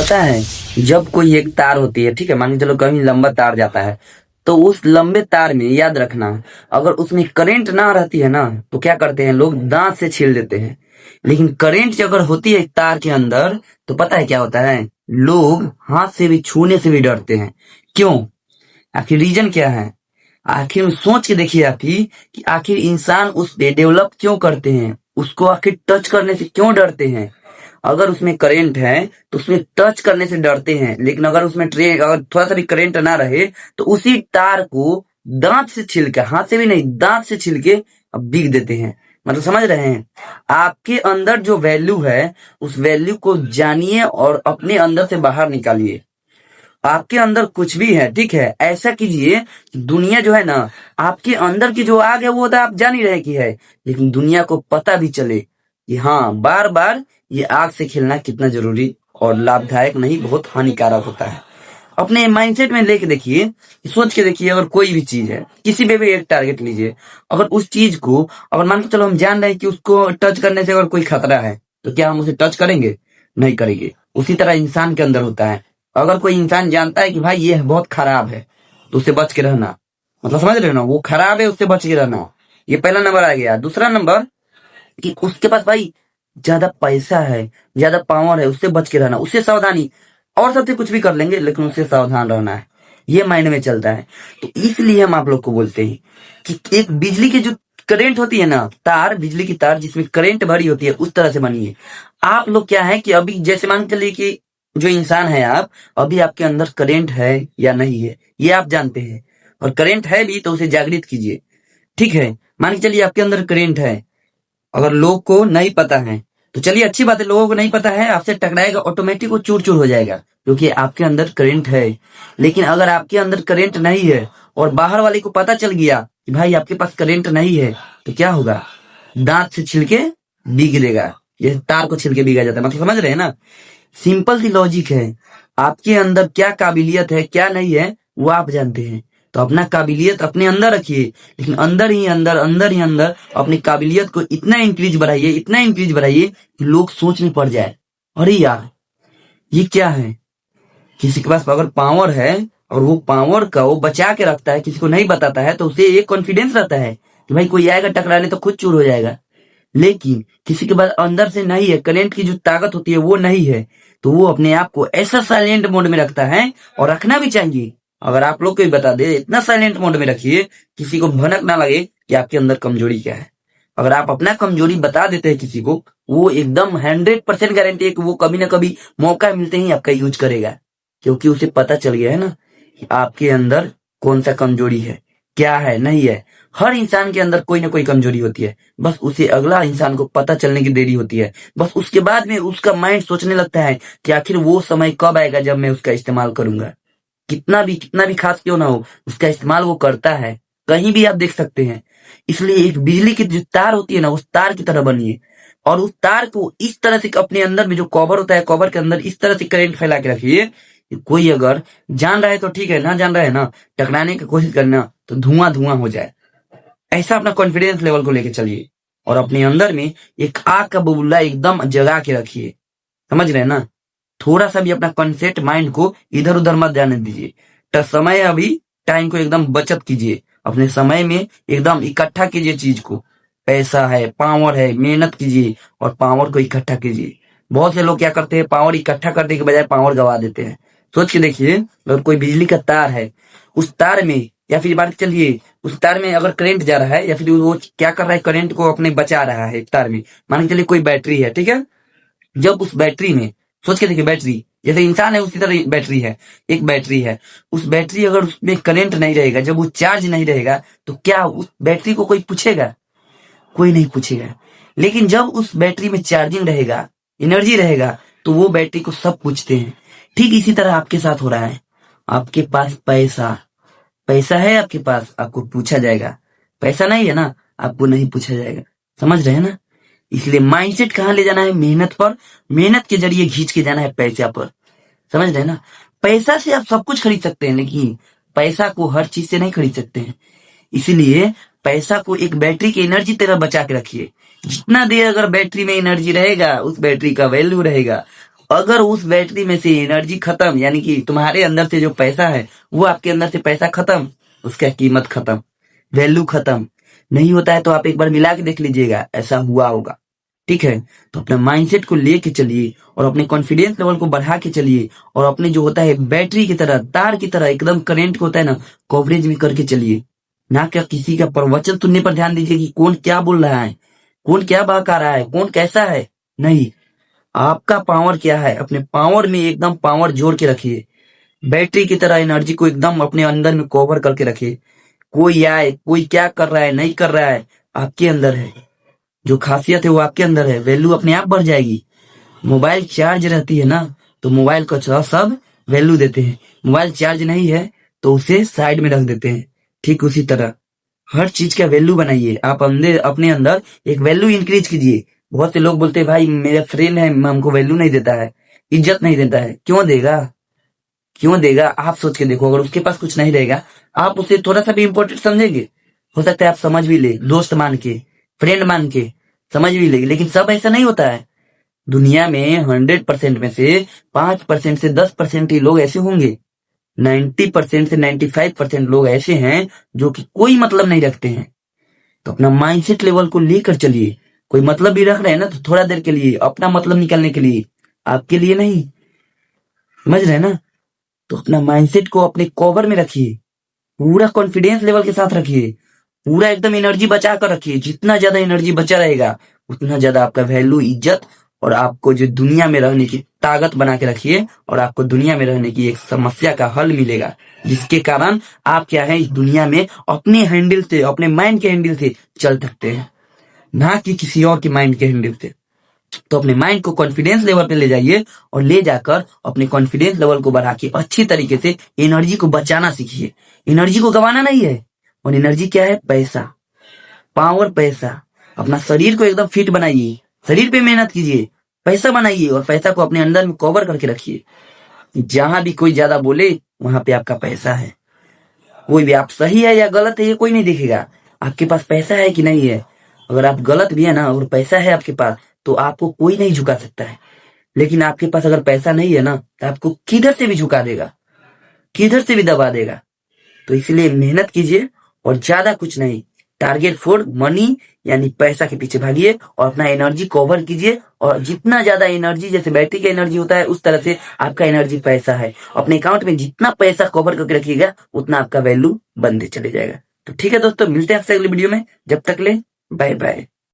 पता है, जब कोई एक तार होती है, ठीक है, मान के चलो कहीं लंबा तार जाता है, तो उस लंबे तार में याद रखना, अगर उसमें करंट ना रहती है ना, तो क्या करते हैं लोग, दांत से छील देते हैं। लेकिन करंट अगर होती है तार के अंदर, तो पता है क्या होता है, लोग हाथ से भी छूने से भी डरते हैं। क्यों? आखिर रीजन क्या है? आखिर सोच के देखिए आप ही, कि आखिर इंसान उस पे डेवलप क्यों करते हैं, उसको आखिर टच करने से क्यों डरते हैं। अगर उसमें करंट है तो उसमें टच करने से डरते हैं, लेकिन अगर उसमें ट्रेन अगर थोड़ा सा भी करंट ना रहे, तो उसी तार को दांत से छील के, हाथ से भी नहीं, दांत से छील के अब बीग देते हैं। मतलब समझ रहे हैं? आपके अंदर जो वैल्यू है, उस वैल्यू को जानिए और अपने अंदर से बाहर निकालिए। आपके अंदर कुछ भी है, ठीक है, ऐसा कीजिए कि दुनिया जो है ना, आपके अंदर की जो आग है वो तो आप जान ही रहे कि है, लेकिन दुनिया को पता भी चले कि हाँ, बार बार ये आग से खेलना कितना जरूरी और लाभदायक नहीं, बहुत हानिकारक होता है। अपने माइंडसेट में लेके देखिए, सोच के देखिए, अगर कोई भी चीज है, किसी पे भी एक टारगेट लीजिए, अगर उस चीज को, अगर मान के चलो हम जान रहे हैं कि उसको टच करने से अगर कोई खतरा है, तो क्या हम उसे टच करेंगे? नहीं करेंगे। उसी तरह इंसान के अंदर होता है, अगर कोई इंसान जानता है कि भाई ये बहुत खराब है, तो उससे बच के रहना। मतलब समझ रहे हो ना, वो खराब है, उससे बच के रहना। ये पहला नंबर आ गया। दूसरा नंबर, कि उसके पास भाई ज्यादा पैसा है, ज्यादा पावर है, उससे बच के रहना, उससे सावधानी। और सबसे कुछ भी कर लेंगे, लेकिन उससे सावधान रहना है, ये माइंड में चलता है। तो इसलिए हम आप लोग को बोलते हैं कि एक बिजली की जो करंट होती है ना, तार, बिजली की तार जिसमें करंट भरी होती है, उस तरह से बनिए। आप लोग क्या है कि अभी जैसे मान के चलिए कि जो इंसान है आप, अभी आपके अंदर करंट है या नहीं है, ये आप जानते हैं। और करंट है भी तो उसे जागृत कीजिए। ठीक है, मान के चलिए आपके अंदर करंट है, अगर लोग को नहीं पता है, तो चलिए अच्छी बात है, लोगों को नहीं पता है, आपसे टकराएगा, ऑटोमेटिक वो चूर चूर हो जाएगा, क्योंकि आपके अंदर करंट है। लेकिन अगर आपके अंदर करंट नहीं है और बाहर वाले को पता चल गया कि भाई आपके पास करंट नहीं है, तो क्या होगा? दांत से छिलके बिग देगा, जैसे तार को छिलके बिगा जाता है। मतलब समझ रहे हैं ना? सिंपल सी लॉजिक है। आपके अंदर क्या काबिलियत है, क्या नहीं है, वो आप जानते हैं। तो अपना काबिलियत अपने अंदर रखिए, लेकिन अंदर ही अंदर अपनी काबिलियत को इतना इंक्रीज बढ़ाइए, इतना इंक्रीज बढ़ाइए कि लोग सोच में पड़ जाए, अरे यार ये क्या है। किसी के पास अगर पावर है और वो पावर का वो बचा के रखता है, किसी को नहीं बताता है, तो उसे एक कॉन्फिडेंस रहता है कि भाई कोई आएगा टकराने तो खुद चूर हो जाएगा। लेकिन किसी के पास अंदर से नहीं है, करंट की जो ताकत होती है वो नहीं है, तो वो अपने आप को ऐसा साइलेंट मोड में रखता है, और रखना भी चाहिए। अगर आप लोग को भी बता दे, इतना साइलेंट मोड में रखिए, किसी को भनक ना लगे कि आपके अंदर कमजोरी क्या है। अगर आप अपना कमजोरी बता देते हैं किसी को, वो एकदम 100% गारंटी है कि वो कभी ना कभी मौका मिलते ही आपका यूज करेगा, क्योंकि उसे पता चल गया है ना कि आपके अंदर कौन सा कमजोरी है, क्या है, नहीं है। हर इंसान के अंदर कोई ना कोई कमजोरी होती है, बस उसे अगला इंसान को पता चलने की देरी होती है। बस उसके बाद में उसका माइंड सोचने लगता है कि आखिर वो समय कब आएगा जब मैं उसका इस्तेमाल करूंगा। कितना भी खास क्यों ना हो, उसका इस्तेमाल वो करता है, कहीं भी आप देख सकते हैं। इसलिए एक बिजली की जो तार होती है ना, उस तार की तरह बनिए, और उस तार को इस तरह से अपने अंदर में जो कवर होता है, कवर के अंदर इस तरह से करंट फैला के रखिए कि कोई अगर जान रहा है तो ठीक है, ना जान रहा है ना, टकराने की कोशिश करना तो धुआं धुआं हो जाए। ऐसा अपना कॉन्फिडेंस लेवल को लेके चलिए, और अपने अंदर में एक आग का बबूला एकदम जगा के रखिए। समझ रहे हैं ना? थोड़ा सा भी अपना कॉन्सेप्ट माइंड को इधर उधर मत जाने दीजिए। तो समय अभी, टाइम को एकदम बचत कीजिए, अपने समय में एकदम इकट्ठा कीजिए चीज को। पैसा है, पावर है, मेहनत कीजिए और पावर को इकट्ठा कीजिए। बहुत से लोग क्या करते हैं, पावर इकट्ठा करने के बजाय पावर गवा देते हैं। सोच के देखिए, अगर कोई बिजली का तार है, उस तार में, या फिर बात चलिए उस तार में अगर करंट जा रहा है, या फिर वो क्या कर रहा है, करंट को अपने बचा रहा है तार में। मान के चलिए कोई बैटरी है, ठीक है, जब उस बैटरी में, सोच के देखिए, बैटरी जैसे इंसान है उसी तरह बैटरी है, एक बैटरी है। उस बैटरी अगर उसमें करंट नहीं रहेगा, जब वो चार्ज नहीं रहेगा, तो क्या उस बैटरी को कोई पूछेगा? कोई नहीं पूछेगा। लेकिन जब उस बैटरी में चार्जिंग रहेगा, एनर्जी रहेगा, तो वो बैटरी को सब पूछते हैं। ठीक इसी तरह आपके साथ हो रहा है। आपके पास पैसा, पैसा है आपके पास, आपको पूछा जाएगा। पैसा नहीं है ना, आपको नहीं पूछा जाएगा। समझ रहे हैं ना? इसलिए माइंडसेट कहाँ ले जाना है, मेहनत पर, मेहनत के जरिए खींच के जाना है पैसा पर। समझ रहे हैं ना? पैसा से आप सब कुछ खरीद सकते हैं, लेकिन पैसा को हर चीज से नहीं खरीद सकते हैं। इसीलिए पैसा को एक बैटरी की एनर्जी तरह बचा के रखिए। जितना देर अगर बैटरी में एनर्जी रहेगा, उस बैटरी का वैल्यू रहेगा। अगर उस बैटरी में से एनर्जी खत्म, यानी कि तुम्हारे अंदर से जो पैसा है वो आपके अंदर से पैसा खत्म, उसका कीमत खत्म, वैल्यू खत्म नहीं होता है। तो आप एक बार मिला के देख लीजिएगा, ऐसा हुआ होगा। ठीक है, तो अपने माइंडसेट को लेके चलिए और अपने कॉन्फिडेंस लेवल को बढ़ा के चलिए, और अपने जो होता है बैटरी की तरह, तार की तरह एकदम करंट को होता है ना, कवरेज भी करके चलिए। ना क्या किसी का प्रवचन सुनने पर ध्यान दीजिए कि कौन क्या बोल रहा है, कौन क्या बहका रहा है, कौन कैसा है। नहीं, आपका पावर क्या है, अपने पावर में एकदम पावर जोड़ के रखिए। बैटरी की तरह एनर्जी को एकदम अपने अंदर में कवर करके रखिए। कोई आए, कोई क्या कर रहा है, नहीं कर रहा है, आपके अंदर है। जो खासियत है वो आपके अंदर है, वैल्यू अपने आप बढ़ जाएगी। मोबाइल चार्ज रहती है ना, तो मोबाइल को सब वैल्यू देते हैं। मोबाइल चार्ज नहीं है तो उसे साइड में रख देते हैं। ठीक उसी तरह हर चीज का वैल्यू बनाइए। आप अंदर अपने अंदर एक वैल्यू इंक्रीज कीजिए। बहुत से लोग बोलते हैं भाई मेरा फ्रेंड है, हमको वैल्यू नहीं देता है, इज्जत नहीं देता है। क्यों देगा, क्यों देगा? आप सोच के देखो, अगर उसके पास कुछ नहीं रहेगा, आप उसे थोड़ा सा भी इम्पोर्टेंट समझेंगे? हो सकता है आप समझ भी ले, दोस्त मान के, फ्रेंड मान के समझ भी ले, लेकिन सब ऐसा नहीं होता है। दुनिया में 100% में से 5% से 10% ही लोग ऐसे होंगे। 90% से 95% लोग ऐसे हैं जो कि कोई मतलब नहीं रखते हैं। तो अपना माइंडसेट लेवल को लेकर चलिए। कोई मतलब भी रख रहे हैं ना, तो थोड़ा देर के लिए, अपना मतलब निकालने के लिए, आपके लिए नहीं। समझ रहे हैं ना? तो अपना माइंडसेट को अपने कवर में रखिए, पूरा कॉन्फिडेंस लेवल के साथ रखिए, पूरा एकदम एनर्जी बचा कर रखिए। जितना ज्यादा एनर्जी बचा रहेगा उतना ज्यादा आपका वैल्यू, इज्जत, और आपको जो दुनिया में रहने की ताकत बना के रखिए, और आपको दुनिया में रहने की एक समस्या का हल मिलेगा, जिसके कारण आप क्या है, इस दुनिया में अपने हैंडल से, अपने माइंड के हैंडल से चल सकते हैं, ना कि किसी और के माइंड के हैंडल से। तो अपने माइंड को कॉन्फिडेंस लेवल पे ले जाइए, और ले जाकर अपने कॉन्फिडेंस लेवल को बढ़ा के अच्छी तरीके से एनर्जी को बचाना सीखिए। एनर्जी को गंवाना नहीं है। और एनर्जी क्या है? पैसा, पावर, पैसा। अपना शरीर को एकदम फिट बनाइए, शरीर पे मेहनत कीजिए, पैसा बनाइए, और पैसा को अपने अंदर में कवर करके रखिए। जहां भी कोई ज्यादा बोले वहां पे आपका पैसा है। कोई भी, आप सही है या गलत है ये कोई नहीं देखेगा, आपके पास पैसा है कि नहीं है। अगर आप गलत भी है ना और पैसा है आपके पास, तो आपको कोई नहीं झुका सकता है। लेकिन आपके पास अगर पैसा नहीं है ना, तो आपको किधर से भी झुका देगा, किधर से भी दबा देगा। तो इसलिए मेहनत कीजिए, और ज्यादा कुछ नहीं, टारगेट फॉर मनी, यानी पैसा के पीछे भागिए, और अपना एनर्जी कवर कीजिए। और जितना ज्यादा एनर्जी, जैसे बैटरी का एनर्जी होता है, उस तरह से आपका एनर्जी पैसा है। अपने अकाउंट में जितना पैसा कवर करके रखिएगा, उतना आपका वैल्यू बनते चले जाएगा। तो ठीक है दोस्तों, मिलते हैं आपसे अगली वीडियो में। जब तक ले, बाय बाय।